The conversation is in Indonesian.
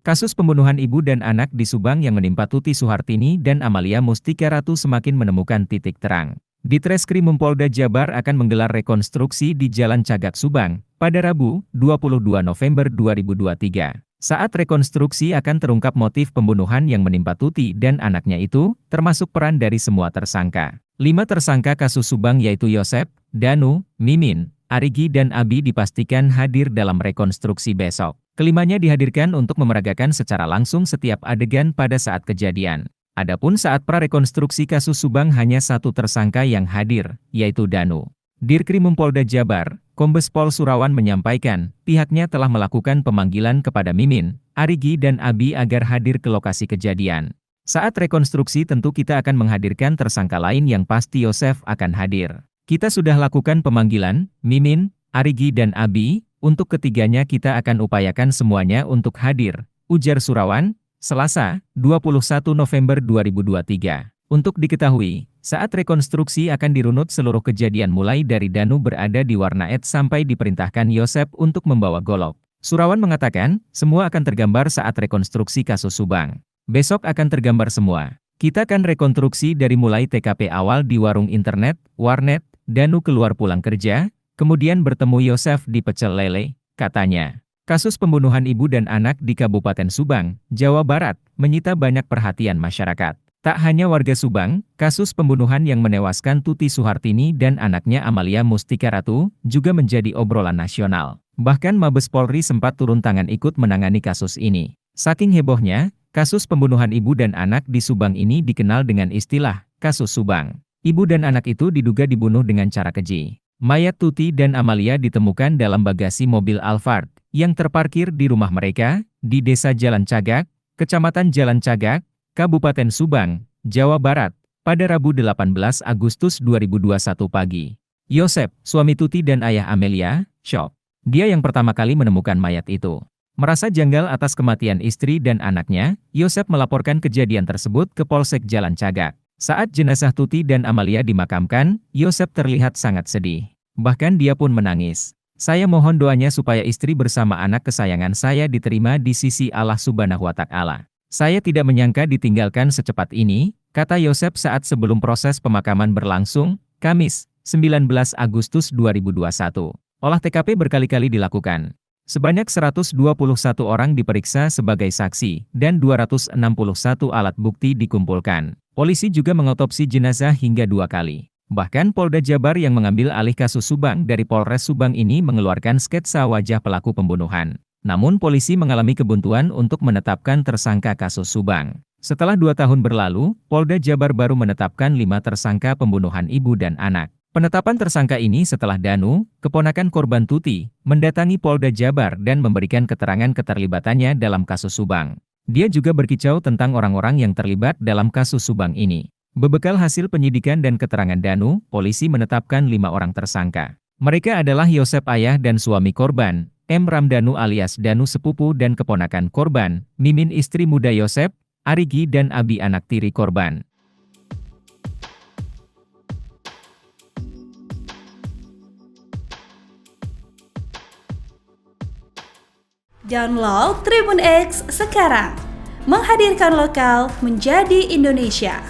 Kasus pembunuhan ibu dan anak di Subang yang menimpa Tuti Suhartini dan Amalia Mustika Ratu semakin menemukan titik terang. Ditreskrim Polda Jabar akan menggelar rekonstruksi di Jalan Cagak Subang pada Rabu, 22 November 2023. Saat rekonstruksi akan terungkap motif pembunuhan yang menimpa Tuti dan anaknya itu, termasuk peran dari semua tersangka. 5 tersangka kasus Subang yaitu Yosep, Danu, Mimin, Arigi dan Abi dipastikan hadir dalam rekonstruksi besok. Kelimanya dihadirkan untuk memeragakan secara langsung setiap adegan pada saat kejadian. Adapun saat prarekonstruksi kasus Subang hanya satu tersangka yang hadir, yaitu Danu. Dirkrim Polda Jabar, Kombes Pol Surawan menyampaikan, pihaknya telah melakukan pemanggilan kepada Mimin, Arigi dan Abi agar hadir ke lokasi kejadian. Saat rekonstruksi tentu kita akan menghadirkan tersangka lain yang pasti Yosef akan hadir. Kita sudah lakukan pemanggilan, Mimin, Arigi dan Abi, untuk ketiganya kita akan upayakan semuanya untuk hadir, ujar Surawan, Selasa, 21 November 2023. Untuk diketahui, saat rekonstruksi akan dirunut seluruh kejadian mulai dari Danu berada di warnet sampai diperintahkan Yosep untuk membawa golok. Surawan mengatakan, semua akan tergambar saat rekonstruksi kasus Subang. Besok akan tergambar semua. Kita akan rekonstruksi dari mulai TKP awal di warung internet, warnet, Danu keluar pulang kerja, kemudian bertemu Yosef di pecel lele, katanya. Kasus pembunuhan ibu dan anak di Kabupaten Subang, Jawa Barat, menyita banyak perhatian masyarakat. Tak hanya warga Subang, kasus pembunuhan yang menewaskan Tuti Suhartini dan anaknya Amalia Mustika Ratu juga menjadi obrolan nasional. Bahkan Mabes Polri sempat turun tangan ikut menangani kasus ini. Saking hebohnya, kasus pembunuhan ibu dan anak di Subang ini dikenal dengan istilah kasus Subang. Ibu dan anak itu diduga dibunuh dengan cara keji. Mayat Tuti dan Amalia ditemukan dalam bagasi mobil Alphard yang terparkir di rumah mereka di Desa Jalan Cagak, Kecamatan Jalan Cagak, Kabupaten Subang, Jawa Barat, pada Rabu 18 Agustus 2021 pagi. Yosep, suami Tuti dan ayah Amelia, syok. Dia yang pertama kali menemukan mayat itu. Merasa janggal atas kematian istri dan anaknya, Yosep melaporkan kejadian tersebut ke Polsek Jalan Cagak. Saat jenazah Tuti dan Amalia dimakamkan, Yosep terlihat sangat sedih. Bahkan dia pun menangis. Saya mohon doanya supaya istri bersama anak kesayangan saya diterima di sisi Allah Subhanahu wa Ta'ala. Saya tidak menyangka ditinggalkan secepat ini, kata Yosep saat sebelum proses pemakaman berlangsung, Kamis, 19 Agustus 2021. Olah TKP berkali-kali dilakukan. Sebanyak 121 orang diperiksa sebagai saksi, dan 261 alat bukti dikumpulkan. Polisi juga mengotopsi jenazah hingga 2 kali. Bahkan Polda Jabar yang mengambil alih kasus Subang dari Polres Subang ini mengeluarkan sketsa wajah pelaku pembunuhan. Namun polisi mengalami kebuntuan untuk menetapkan tersangka kasus Subang. Setelah 2 tahun berlalu, Polda Jabar baru menetapkan 5 tersangka pembunuhan ibu dan anak. Penetapan tersangka ini setelah Danu, keponakan korban Tuti, mendatangi Polda Jabar dan memberikan keterangan keterlibatannya dalam kasus Subang. Dia juga berkicau tentang orang-orang yang terlibat dalam kasus Subang ini. Berbekal hasil penyidikan dan keterangan Danu, polisi menetapkan 5 orang tersangka. Mereka adalah Yosep ayah dan suami korban, M. Ramdanu alias Danu sepupu dan keponakan korban, Mimin istri muda Yosep, Arigi dan Abi anak tiri korban. Download Tribun X sekarang, menghadirkan lokal menjadi Indonesia.